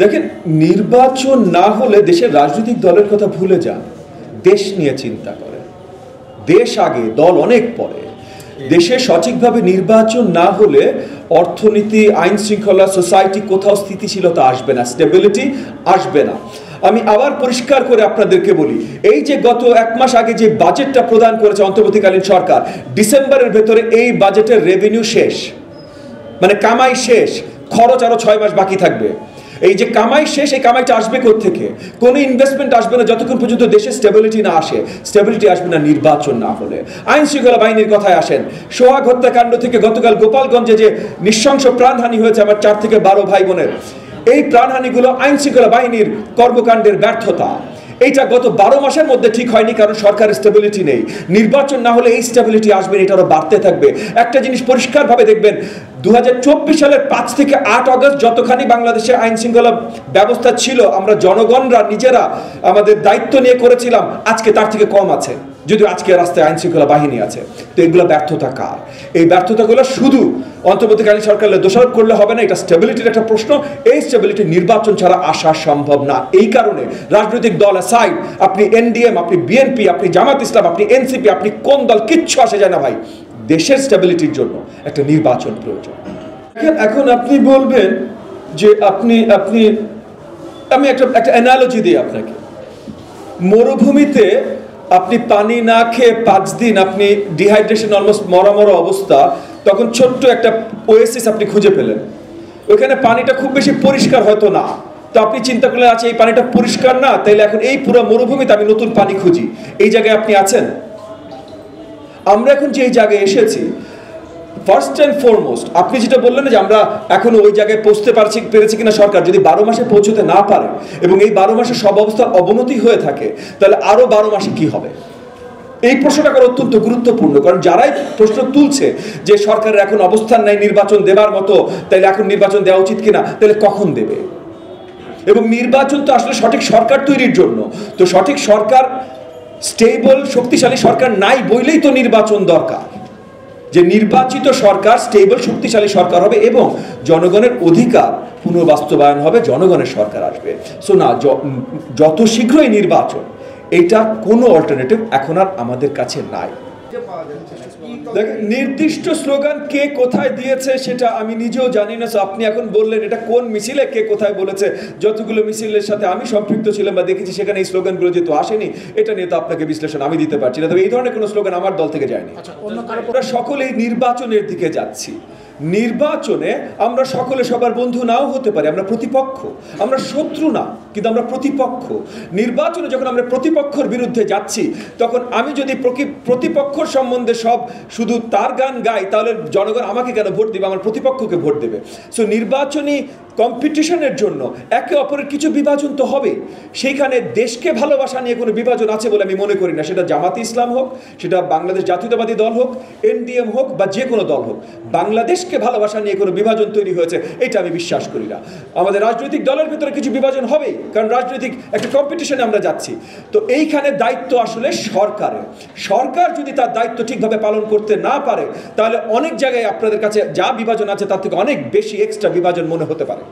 দেখেন, নির্বাচন না হলে দেশের রাজনৈতিক দলের কথা ভুলে যান, দেশ নিয়ে চিন্তা করেন। দেশ আগে, দল অনেক পরে। দেশে সঠিকভাবে নির্বাচন না হলে অর্থনীতি, আইন শৃঙ্খলা, সোসাইটি কোথাও স্থিতিশীলতা আসবে না, স্টেবিলিটি আসবে না। আমি আবার পরিষ্কার করে আপনাদেরকে বলি, এই যে গত 1 মাস আগে যে বাজেটটা প্রদান করেছে অন্তর্বর্তীকালীন সরকার, ডিসেম্বরের ভেতরে এই বাজেটের রেভিনিউ শেষ, মানে কামাই শেষ, খরচ আরো 6 মাস বাকি থাকবে। এই যে কামাই শেষ, এই কামাইটা আসবে কোত্থেকে? কোনো ইনভেস্টমেন্ট আসবে না যতক্ষণ পর্যন্ত দেশে স্টেবিলিটি না আসে। স্টেবিলিটি আসবে না নির্বাচন না হলে। আইন শৃঙ্খলা বাহিনীর কথায় আসেন, সোহাগ হত্যাকাণ্ড থেকে গতকাল গোপালগঞ্জে যে নৃশংস প্রাণহানি হয়েছে আমার 4 থেকে 12 ভাই বোনের, এই প্রাণহানিগুলো আইন শৃঙ্খলা বাহিনীর কর্মকাণ্ডের ব্যর্থতা। এইটা গত 12 মাসের মধ্যে ঠিক হয়নি, কারণ সরকারের স্টেবিলিটি নেই। নির্বাচন না হলে এই স্টেবিলিটি আসবে, এটা আরো বাড়তে থাকবে। একটা জিনিস পরিষ্কারভাবে দেখবেন, 2024 সালের 5 থেকে 8 অগস্ট যতখানি বাংলাদেশে আইন শৃঙ্খলা ব্যবস্থা ছিল, আমরা জনগণরা নিজেরা আমাদের দায়িত্ব নিয়ে করেছিলাম, আজকে তার থেকে কম আছে, যদিও আজকে রাস্তায় আইন শৃঙ্খলা বাহিনী আছে। তো এগুলো ব্যর্থতা কার? এই ব্যর্থতাগুলো শুধু অন্তর্বর্তীকালীন সরকারের দোষারোপ করলে হবে না, এটা স্টেবিলিটির একটা প্রশ্ন। এই স্টেবিলিটি নির্বাচন ছাড়া আসা সম্ভব না। এই কারণে রাজনৈতিক দল সাইড, আপনি এনডিএম, আপনি বিএনপি, আপনি জামাত ইসলাম, আপনি এনসিপি, আপনি কোন দল, কিচ্ছু আসে যায় না ভাই। দেশের স্টেবিলিটির জন্য একটা নির্বাচন প্রয়োজন। এখন আপনি বলবেন যে আমি একটা অ্যানালজি দিই আপনাকে। মরুভূমিতে আপনি পানি না খেয়ে 5 দিন আপনি ডিহাইড্রেশন, অলমোস্ট মরা অবস্থা, তখন ছোট্ট একটা ওয়েসিস আপনি খুঁজে পেলেন। ওইখানে পানিটা খুব বেশি পরিষ্কার হয়তো না, তো আপনি চিন্তা করলেন আচ্ছা এই পানিটা পরিষ্কার না, তাইলে এখন এই পুরো মরুভূমিতে আমি নতুন পানি খুঁজি। এই জায়গায় আপনি আছেন। আমরা এখন যে এই জায়গায় এসেছি, ফার্স্ট অ্যান্ড ফরমোস্ট আপনি যেটা বললেন যে আমরা এখনো ওই জায়গায় পৌঁছতে পেরেছি কিনা, সরকার যদি 12 মাসে পৌঁছতে না পারে এবং এই 12 মাসে সব অবস্থার অবনতি হয়ে থাকে, তাহলে আরো 12 মাসে কি হবে? এই প্রশ্নটা করা অত্যন্ত গুরুত্বপূর্ণ, কারণ যারাই প্রশ্ন তুলছে যে সরকারের এখন অবস্থান নাই নির্বাচন দেবার মতো, তাইলে এখন নির্বাচন দেওয়া উচিত কিনা, তাহলে কখন দেবে? এবং নির্বাচন তো আসলে সঠিক সরকার তৈরির জন্য। তো সঠিক সরকার, স্টেবল শক্তিশালী সরকার নাই বইলেই তো নির্বাচন দরকার, যে নির্বাচিত সরকার স্টেবল শক্তিশালী সরকার হবে এবং জনগণের অধিকার পুনর্বাস্তবায়ন হবে, জনগণের সরকার আসবে। সো না, যত শীঘ্রই নির্বাচন, এটা কোনো অল্টারনেটিভ এখন আর আমাদের কাছে নাই। দেখেন, নির্দিষ্ট স্লোগান কে কোথায় দিয়েছে সেটা আমি নিজেও জানি না। আপনি এখন বললেন এটা কোন মিছিলে কে কোথায় বলেছে, যতগুলো মিছিলের সাথে আমি সম্পৃক্ত ছিলাম বা দেখেছি সেখানে এই স্লোগানগুলো যেহেতু আসেনি, এটা নিয়ে তো আপনাকে বিশ্লেষণ আমি দিতে পারছি না। তবে এই ধরনের কোনো স্লোগান আমার দল থেকে যায়নি। আমরা সকলেই নির্বাচনের দিকে যাচ্ছি। নির্বাচনে আমরা সকলে সবার বন্ধু নাও হতে পারি, আমরা প্রতিপক্ষ, আমরা শত্রু না, কিন্তু আমরা প্রতিপক্ষ। নির্বাচনে যখন আমরা প্রতিপক্ষের বিরুদ্ধে যাচ্ছি, তখন আমি যদি প্রতিপক্ষর সম্বন্ধে সব শুধু তার গান গাই, তাহলে জনগণ আমাকে কেন ভোট দেবে, আমার প্রতিপক্ষকে ভোট দেবে। সো নির্বাচনী কম্পিটিশনের জন্য একে অপরের কিছু বিভাজন তো হবে। সেইখানে দেশকে ভালোবাসা নিয়ে কোনো বিভাজন আছে বলে আমি মনে করি না। সেটা জামাতে ইসলাম হোক, সেটা বাংলাদেশ জাতীয়তাবাদী দল হোক, এনডিএম হোক বা যে কোনো দল হোক, বাংলাদেশকে ভালোবাসা নিয়ে কোনো বিভাজন তৈরি হয়েছে এটা আমি বিশ্বাস করি না। আমাদের রাজনৈতিক দলের ভিতরে কিছু বিভাজন হবেই, কারণ রাজনৈতিক একটা কম্পিটিশনে আমরা যাচ্ছি। তো এইখানে দায়িত্ব আসলে সরকারের। সরকার যদি তার দায়িত্ব ঠিকভাবে পালন করতে না পারে, তাহলে অনেক জায়গায় আপনাদের কাছে যা বিভাজন আছে তার থেকে অনেক বেশি এক্সট্রা বিভাজন মনে হতে পারে।